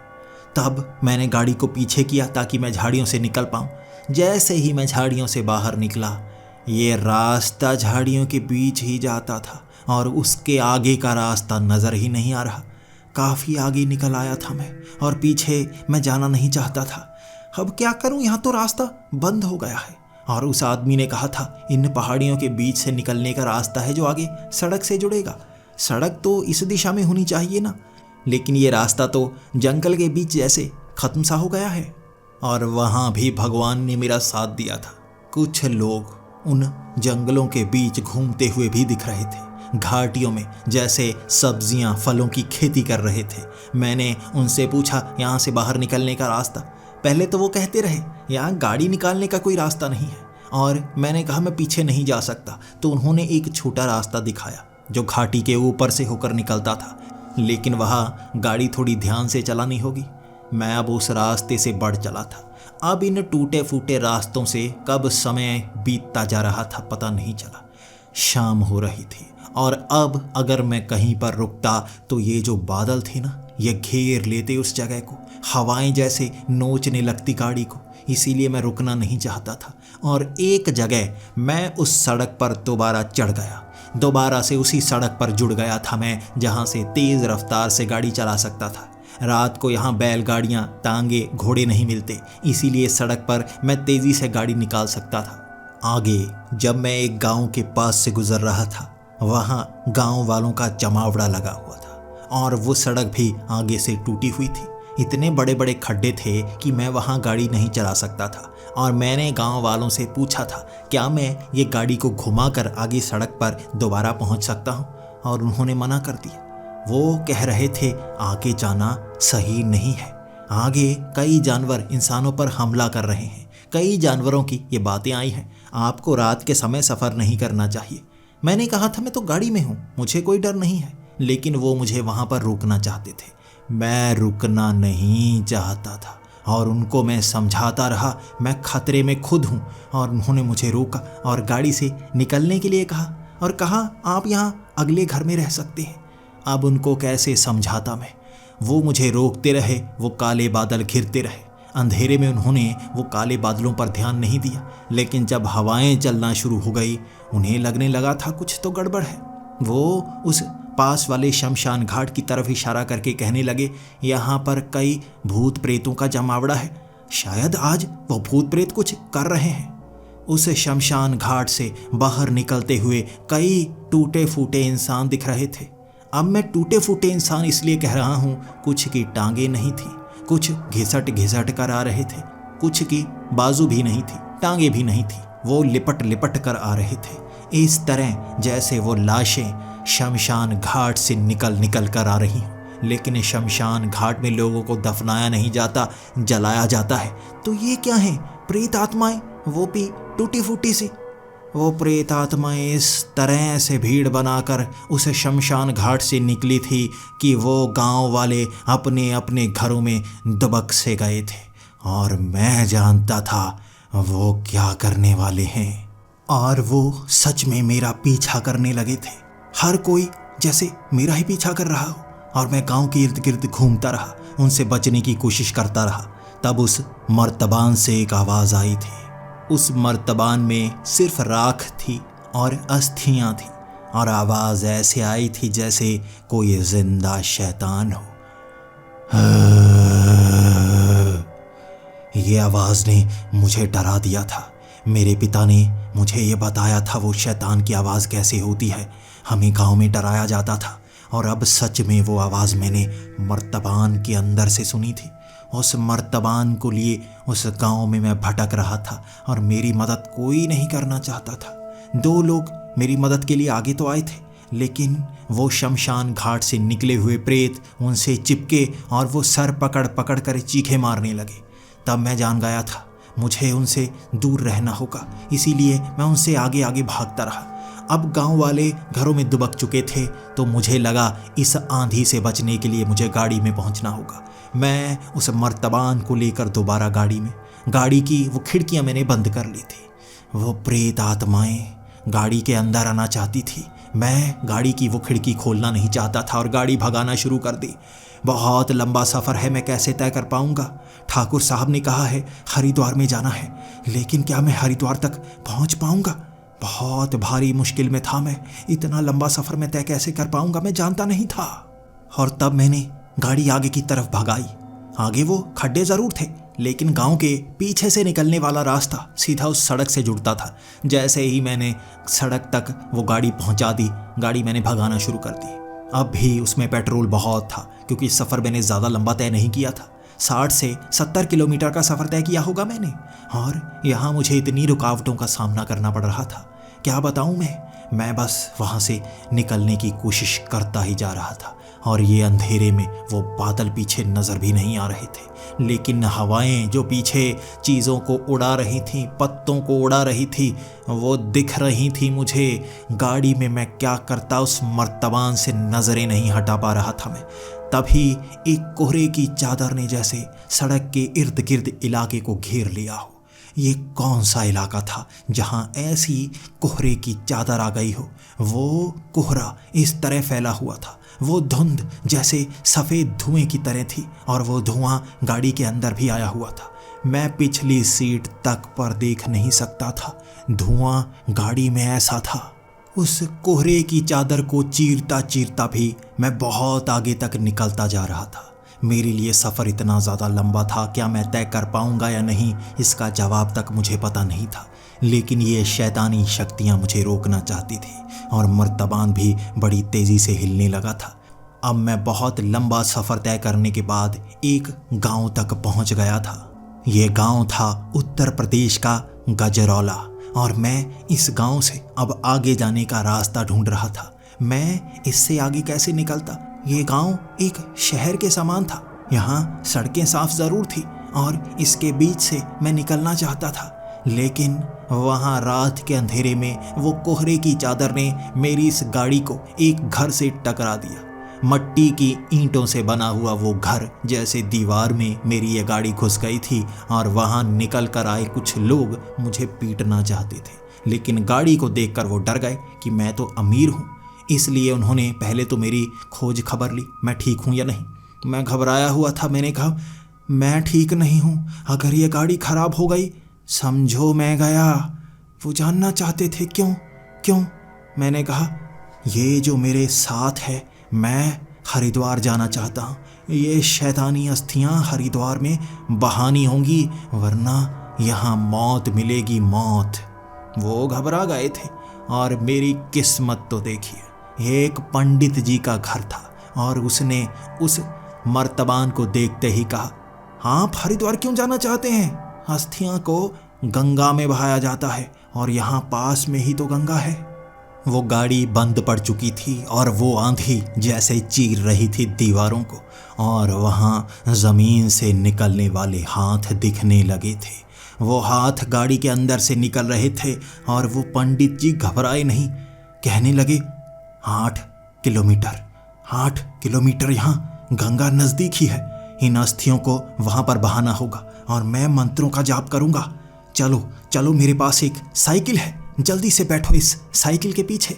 तब मैंने गाड़ी को पीछे किया ताकि मैं झाड़ियों से निकल पाऊं। जैसे ही मैं झाड़ियों से बाहर निकला, ये रास्ता झाड़ियों के बीच ही जाता था और उसके आगे का रास्ता नज़र ही नहीं आ रहा। काफ़ी आगे निकल आया था मैं और पीछे मैं जाना नहीं चाहता था। अब क्या करूं, यहाँ तो रास्ता बंद हो गया है। और उस आदमी ने कहा था इन पहाड़ियों के बीच से निकलने का रास्ता है जो आगे सड़क से जुड़ेगा। सड़क तो इस दिशा में होनी चाहिए ना, लेकिन ये रास्ता तो जंगल के बीच जैसे ख़त्म सा हो गया है। और वहाँ भी भगवान ने मेरा साथ दिया था। कुछ लोग उन जंगलों के बीच घूमते हुए भी दिख रहे थे, घाटियों में जैसे सब्जियां फलों की खेती कर रहे थे। मैंने उनसे पूछा यहाँ से बाहर निकलने का रास्ता। पहले तो वो कहते रहे यहाँ गाड़ी निकालने का कोई रास्ता नहीं है, और मैंने कहा मैं पीछे नहीं जा सकता। तो उन्होंने एक छोटा रास्ता दिखाया जो घाटी के ऊपर से होकर निकलता था, लेकिन वहाँ गाड़ी थोड़ी ध्यान से चलानी होगी। मैं अब उस रास्ते से बढ़ चला था। अब इन टूटे फूटे रास्तों से कब समय बीतता जा रहा था पता नहीं चला। शाम हो रही थी और अब अगर मैं कहीं पर रुकता तो ये जो बादल थे ना, ये घेर लेते उस जगह को। हवाएं जैसे नोचने लगती गाड़ी को, इसीलिए मैं रुकना नहीं चाहता था। और एक जगह मैं उस सड़क पर दोबारा चढ़ गया। दोबारा से उसी सड़क पर जुड़ गया था मैं जहाँ से तेज़ रफ्तार से गाड़ी चला सकता था। रात को यहाँ बैलगाड़ियाँ, टांगे, घोड़े नहीं मिलते, इसीलिए सड़क पर मैं तेज़ी से गाड़ी निकाल सकता था। आगे जब मैं एक गांव के पास से गुजर रहा था, वहाँ गांव वालों का जमावड़ा लगा हुआ था और वो सड़क भी आगे से टूटी हुई थी। इतने बड़े बड़े खड्डे थे कि मैं वहाँ गाड़ी नहीं चला सकता था। और मैंने गांव वालों से पूछा था क्या मैं ये गाड़ी को घुमाकर आगे सड़क पर दोबारा पहुँच सकता हूँ, और उन्होंने मना कर दिया। वो कह रहे थे आगे जाना सही नहीं है, आगे कई जानवर इंसानों पर हमला कर रहे हैं। कई जानवरों की ये बातें आई हैं, आपको रात के समय सफ़र नहीं करना चाहिए। मैंने कहा था मैं तो गाड़ी में हूँ, मुझे कोई डर नहीं है, लेकिन वो मुझे वहाँ पर रोकना चाहते थे। मैं रुकना नहीं चाहता था और उनको मैं समझाता रहा मैं खतरे में खुद हूँ, और उन्होंने मुझे रोका और गाड़ी से निकलने के लिए कहा और कहा आप यहाँ अगले घर में रह सकते हैं। अब उनको कैसे समझाता मैं, वो मुझे रोकते रहे। वो काले बादल घिरते रहे। अंधेरे में उन्होंने वो काले बादलों पर ध्यान नहीं दिया, लेकिन जब हवाएं चलना शुरू हो गई उन्हें लगने लगा था कुछ तो गड़बड़ है। वो उस पास वाले शमशान घाट की तरफ इशारा करके कहने लगे यहाँ पर कई भूत प्रेतों का जमावड़ा है, शायद आज वो भूत प्रेत कुछ कर रहे हैं। उस शमशान घाट से बाहर निकलते हुए कई टूटे फूटे इंसान दिख रहे थे। अब मैं टूटे फूटे इंसान इसलिए कह रहा हूँ, कुछ की टांगे नहीं थी, कुछ घिसट घिसट कर आ रहे थे, कुछ की बाजू भी नहीं थी, टांगे भी नहीं थी, वो लिपट लिपट कर आ रहे थे। इस तरह जैसे वो लाशें शमशान घाट से निकल निकल कर आ रही हों। लेकिन शमशान घाट में लोगों को दफनाया नहीं जाता, जलाया जाता है। तो ये क्या है, प्रेत आत्माएं, वो भी टूटी फूटी सी। वो प्रेत आत्माएं इस तरह से भीड़ बनाकर उस शमशान घाट से निकली थी कि वो गांव वाले अपने अपने घरों में दुबक से गए थे, और मैं जानता था वो क्या करने वाले हैं। और वो सच में मेरा पीछा करने लगे थे। हर कोई जैसे मेरा ही पीछा कर रहा हो, और मैं गांव के इर्द गिर्द घूमता रहा, उनसे बचने की कोशिश करता रहा। तब उस मर्तबान से एक आवाज़ आई थी। उस मर्तबान में सिर्फ राख थी और अस्थियां थी, और आवाज़ ऐसे आई थी जैसे कोई जिंदा शैतान हो। ये आवाज़ ने मुझे डरा दिया था। मेरे पिता ने मुझे ये बताया था वो शैतान की आवाज़ कैसे होती है। हमें गांव में डराया जाता था, और अब सच में वो आवाज़ मैंने मर्तबान के अंदर से सुनी थी। उस मर्तबान को लिए उस गांव में मैं भटक रहा था, और मेरी मदद कोई नहीं करना चाहता था। 2 लोग मेरी मदद के लिए आगे तो आए थे, लेकिन वो शमशान घाट से निकले हुए प्रेत उनसे चिपके और वो सर पकड़ पकड़ कर चीखे मारने लगे। तब मैं जान गया था मुझे उनसे दूर रहना होगा, इसीलिए मैं उनसे आगे आगे भागता रहा। अब गांव वाले घरों में दुबक चुके थे, तो मुझे लगा इस आंधी से बचने के लिए मुझे गाड़ी में पहुंचना होगा। मैं उस मर्तबान को लेकर दोबारा गाड़ी की वो खिड़कियां मैंने बंद कर ली थी। वो प्रेत आत्माएं गाड़ी के अंदर आना चाहती थी। मैं गाड़ी की वो खिड़की खोलना नहीं चाहता था और गाड़ी भगाना शुरू कर दी। बहुत लंबा सफ़र है, मैं कैसे तय कर पाऊंगा? ठाकुर साहब ने कहा है हरिद्वार में जाना है, लेकिन क्या मैं हरिद्वार तक पहुंच पाऊंगा? बहुत भारी मुश्किल में था मैं। इतना लंबा सफ़र मैं तय कैसे कर पाऊंगा, मैं जानता नहीं था। और तब मैंने गाड़ी आगे की तरफ भगाई। आगे वो खड्डे ज़रूर थे, लेकिन गांव के पीछे से निकलने वाला रास्ता सीधा उस सड़क से जुड़ता था। जैसे ही मैंने सड़क तक वो गाड़ी पहुंचा दी, गाड़ी मैंने भगाना शुरू कर दी। अब भी उसमें पेट्रोल बहुत था, क्योंकि सफ़र मैंने ज़्यादा लंबा तय नहीं किया था। 60 से 70 किलोमीटर का सफ़र तय किया होगा मैंने, और यहाँ मुझे इतनी रुकावटों का सामना करना पड़ रहा था। क्या बताऊँ मैं बस वहाँ से निकलने की कोशिश करता ही जा रहा था। और ये अंधेरे में वो बादल पीछे नज़र भी नहीं आ रहे थे, लेकिन हवाएं जो पीछे चीज़ों को उड़ा रही थीं, पत्तों को उड़ा रही थी, वो दिख रही थी मुझे। गाड़ी में मैं क्या करता, उस मर्तबान से नज़रें नहीं हटा पा रहा था मैं। तभी एक कोहरे की चादर ने जैसे सड़क के इर्द गिर्द इलाके को घेर लिया हो। ये कौन सा इलाका था जहाँ ऐसी कोहरे की चादर आ गई हो? वो कोहरा इस तरह फैला हुआ था, वो धुंध जैसे सफ़ेद धुएं की तरह थी, और वो धुआं गाड़ी के अंदर भी आया हुआ था। मैं पिछली सीट तक पर देख नहीं सकता था, धुआं गाड़ी में ऐसा था। उस कोहरे की चादर को चीरता चीरता भी मैं बहुत आगे तक निकलता जा रहा था। मेरे लिए सफ़र इतना ज़्यादा लंबा था, क्या मैं तय कर पाऊंगा या नहीं, इसका जवाब तक मुझे पता नहीं था। लेकिन ये शैतानी शक्तियाँ मुझे रोकना चाहती थी, और मर्तबान भी बड़ी तेज़ी से हिलने लगा था। अब मैं बहुत लंबा सफ़र तय करने के बाद एक गांव तक पहुंच गया था। ये गांव था उत्तर प्रदेश का गजरौला, और मैं इस गांव से अब आगे जाने का रास्ता ढूंढ रहा था। मैं इससे आगे कैसे निकलता? ये गांव एक शहर के समान था। यहाँ सड़कें साफ ज़रूर थी, और इसके बीच से मैं निकलना चाहता था, लेकिन वहाँ रात के अंधेरे में वो कोहरे की चादर ने मेरी इस गाड़ी को एक घर से टकरा दिया। मट्टी की ईंटों से बना हुआ वो घर जैसे दीवार में मेरी ये गाड़ी घुस गई थी, और वहाँ निकल कर आए कुछ लोग मुझे पीटना चाहते थे। लेकिन गाड़ी को देखकर वो डर गए कि मैं तो अमीर हूँ, इसलिए उन्होंने पहले तो मेरी खोज खबर ली, मैं ठीक हूँ या नहीं। मैं घबराया हुआ था। मैंने कहा मैं ठीक नहीं हूँ, अगर ये गाड़ी ख़राब हो गई समझो मैं गया। वो जानना चाहते थे क्यों। मैंने कहा ये जो मेरे साथ है, मैं हरिद्वार जाना चाहता हूँ। ये शैतानी अस्थियाँ हरिद्वार में बहानी होंगी, वरना यहाँ मौत मिलेगी, मौत। वो घबरा गए थे, और मेरी किस्मत तो देखिए, एक पंडित जी का घर था, और उसने उस मर्तबान को देखते ही कहा, आप हरिद्वार क्यों जाना चाहते हैं? अस्थियां को गंगा में बहाया जाता है, और यहाँ पास में ही तो गंगा है। वो गाड़ी बंद पड़ चुकी थी, और वो आंधी जैसे चीर रही थी दीवारों को, और वहाँ ज़मीन से निकलने वाले हाथ दिखने लगे थे। वो हाथ गाड़ी के अंदर से निकल रहे थे, और वो पंडित जी घबराए नहीं, कहने लगे 8 किलोमीटर यहाँ गंगा नज़दीक ही है। इन अस्थियों को वहाँ पर बहाना होगा, और मैं मंत्रों का जाप करूँगा। चलो मेरे पास एक साइकिल है, जल्दी से बैठो इस साइकिल के पीछे।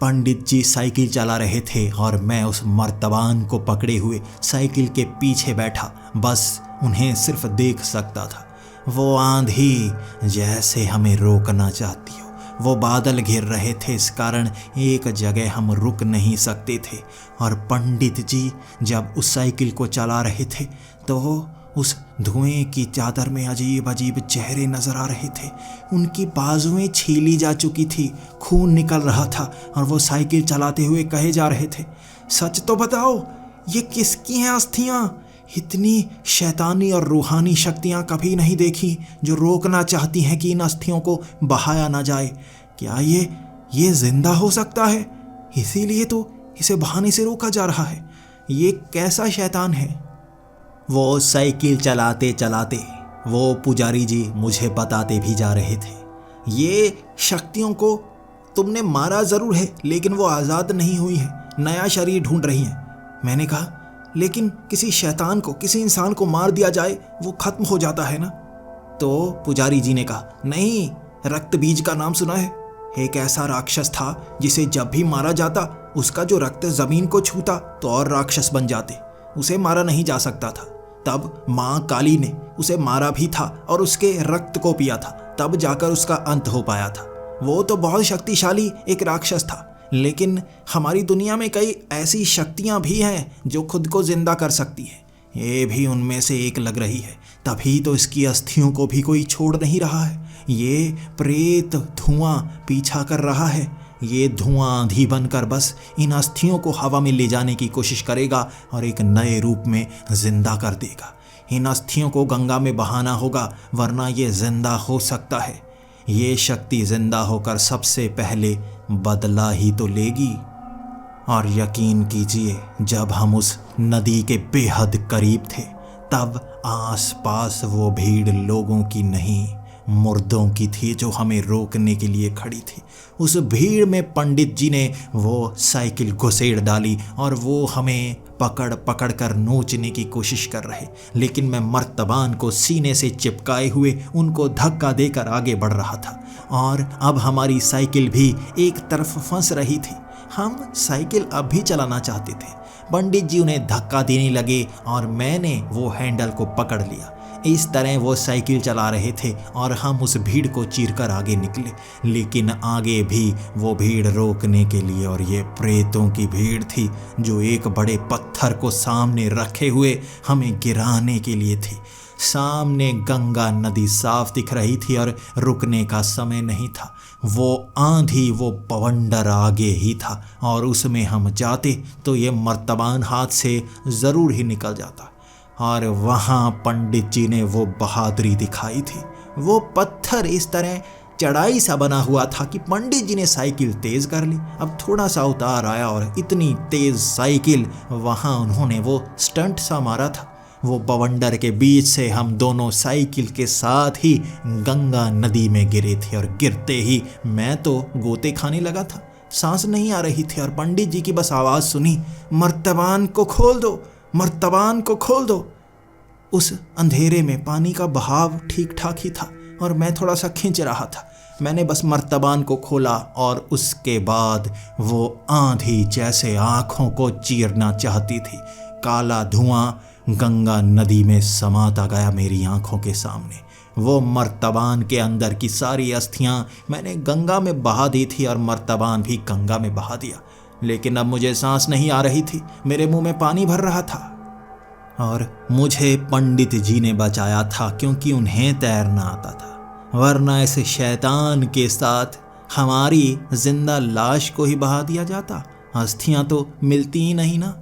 पंडित जी साइकिल चला रहे थे, और मैं उस मर्तबान को पकड़े हुए साइकिल के पीछे बैठा, बस उन्हें सिर्फ देख सकता था। वो आंधी जैसे हमें रोकना चाहती हो। वो बादल घिर रहे थे, इस कारण एक जगह हम रुक नहीं सकते थे। और पंडित जी जब उस साइकिल को चला रहे थे, तो उस धुएं की चादर में अजीब अजीब चेहरे नजर आ रहे थे। उनकी बाजुएं छीली जा चुकी थी, खून निकल रहा था, और वो साइकिल चलाते हुए कहे जा रहे थे, सच तो बताओ, ये किसकी हैं अस्थियां? इतनी शैतानी और रूहानी शक्तियां कभी नहीं देखी जो रोकना चाहती हैं कि इन अस्थियों को बहाया ना जाए। क्या ये जिंदा हो सकता है? इसीलिए तो इसे बहाने से रोका जा रहा है। ये कैसा शैतान है? वो साइकिल चलाते चलाते वो पुजारी जी मुझे बताते भी जा रहे थे, ये शक्तियों को तुमने मारा ज़रूर है, लेकिन वो आज़ाद नहीं हुई है, नया शरीर ढूंढ रही हैं। मैंने कहा, लेकिन किसी शैतान को, किसी इंसान को मार दिया जाए वो खत्म हो जाता है ना। तो पुजारी जी ने कहा, नहीं, रक्त बीज का नाम सुना है? एक ऐसा राक्षस था जिसे जब भी मारा जाता उसका जो रक्त जमीन को छूता तो और राक्षस बन जाते, उसे मारा नहीं जा सकता था। तब माँ काली ने उसे मारा भी था और उसके रक्त को पिया था, तब जाकर उसका अंत हो पाया था। वो तो बहुत शक्तिशाली एक राक्षस था, लेकिन हमारी दुनिया में कई ऐसी शक्तियाँ भी हैं जो खुद को जिंदा कर सकती हैं। ये भी उनमें से एक लग रही है, तभी तो इसकी अस्थियों को भी कोई छोड़ नहीं रहा है। ये प्रेत धुआं पीछा कर रहा है। ये धुआं आंधी बनकर बस इन अस्थियों को हवा में ले जाने की कोशिश करेगा और एक नए रूप में जिंदा कर देगा। इन अस्थियों को गंगा में बहाना होगा, वरना ये जिंदा हो सकता है। ये शक्ति जिंदा होकर सबसे पहले बदला ही तो लेगी। और यकीन कीजिए, जब हम उस नदी के बेहद करीब थे तब आसपास वो भीड़ लोगों की नहीं, मुर्दों की थी जो हमें रोकने के लिए खड़ी थी। उस भीड़ में पंडित जी ने वो साइकिल घुसेड़ डाली और वो हमें पकड़ पकड़ कर नोचने की कोशिश कर रहे, लेकिन मैं मर्तबान को सीने से चिपकाए हुए उनको धक्का देकर आगे बढ़ रहा था। और अब हमारी साइकिल भी एक तरफ फंस रही थी। हम साइकिल अब भी चलाना चाहते थे। पंडित जी उन्हें धक्का देने लगे और मैंने वो हैंडल को पकड़ लिया। इस तरह वो साइकिल चला रहे थे और हम उस भीड़ को चीरकर आगे निकले, लेकिन आगे भी वो भीड़ रोकने के लिए, और ये प्रेतों की भीड़ थी जो एक बड़े पत्थर को सामने रखे हुए हमें गिराने के लिए थी। सामने गंगा नदी साफ दिख रही थी और रुकने का समय नहीं था। वो आंधी, वो पवंडर आगे ही था और उसमें हम जाते तो ये मर्तबान हाथ से ज़रूर ही निकल जाता। और वहाँ पंडित जी ने वो बहादुरी दिखाई थी। वो पत्थर इस तरह चढ़ाई सा बना हुआ था कि पंडित जी ने साइकिल तेज कर ली। अब थोड़ा सा उतार आया और इतनी तेज साइकिल, वहाँ उन्होंने वो स्टंट सा मारा था। वो बवंडर के बीच से हम दोनों साइकिल के साथ ही गंगा नदी में गिरे थे और गिरते ही मैं तो गोते खाने लगा था। सांस नहीं आ रही थी और पंडित जी की बस आवाज़ सुनी, मर्तबान को खोल दो, मर्तबान को खोल दो। उस अंधेरे में पानी का बहाव ठीक ठाक ही था और मैं थोड़ा सा खींच रहा था। मैंने बस मर्तबान को खोला और उसके बाद वो आंधी जैसे आँखों को चीरना चाहती थी। काला धुआं गंगा नदी में समाता गया मेरी आंखों के सामने। वो मर्तबान के अंदर की सारी अस्थियां मैंने गंगा में बहा दी थी और मर्तबान भी गंगा में बहा दिया, लेकिन अब मुझे सांस नहीं आ रही थी। मेरे मुंह में पानी भर रहा था और मुझे पंडित जी ने बचाया था, क्योंकि उन्हें तैरना आता था, वरना ऐसे शैतान के साथ हमारी जिंदा लाश को ही बहा दिया जाता। अस्थियां तो मिलती ही नहीं ना।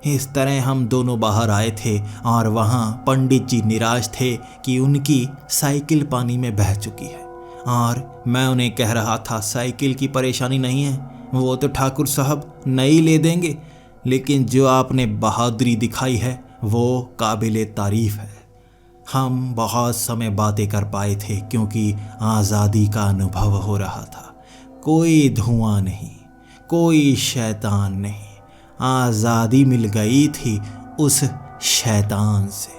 इस तरह हम दोनों बाहर आए थे और वहाँ पंडित जी निराश थे कि उनकी साइकिल पानी में बह चुकी है। और मैं उन्हें कह रहा था, साइकिल की परेशानी नहीं है, वो तो ठाकुर साहब नई ले देंगे, लेकिन जो आपने बहादुरी दिखाई है वो काबिले तारीफ़ है। हम बहुत समय बातें कर पाए थे क्योंकि आज़ादी का अनुभव हो रहा था। कोई धुआं नहीं, कोई शैतान नहीं, आज़ादी मिल गई थी उस शैतान से।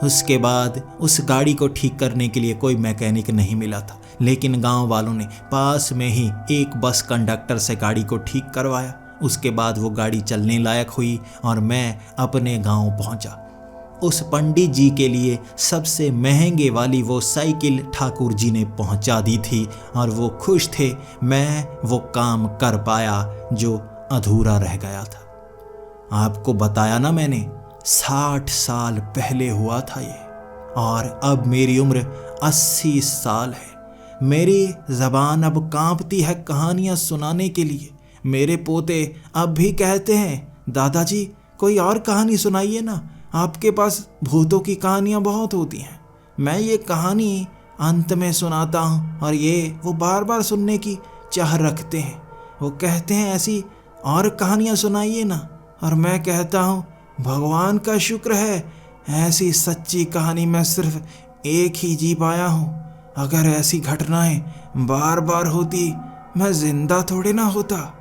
उसके बाद उस गाड़ी को ठीक करने के लिए कोई मैकेनिक नहीं मिला था, लेकिन गांव वालों ने पास में ही एक बस कंडक्टर से गाड़ी को ठीक करवाया। उसके बाद वो गाड़ी चलने लायक हुई और मैं अपने गांव पहुंचा। उस पंडित जी के लिए सबसे महंगे वाली वो साइकिल ठाकुर जी ने पहुंचा दी थी और वो खुश थे। मैं वो काम कर पाया जो अधूरा रह गया था। आपको बताया ना मैंने, 60 साल पहले हुआ था ये, और अब मेरी उम्र 80 साल है। मेरी ज़बान अब कांपती है कहानियाँ सुनाने के लिए। मेरे पोते अब भी कहते हैं, दादाजी कोई और कहानी सुनाइए ना, आपके पास भूतों की कहानियाँ बहुत होती हैं। मैं ये कहानी अंत में सुनाता हूँ और ये वो बार बार सुनने की चाह रखते हैं। वो कहते हैं ऐसी और कहानियाँ सुनाइए ना, और मैं कहता हूँ भगवान का शुक्र है, ऐसी सच्ची कहानी मैं सिर्फ एक ही जी पाया हूँ। अगर ऐसी घटनाएं बार बार होती मैं जिंदा थोड़े ना होता।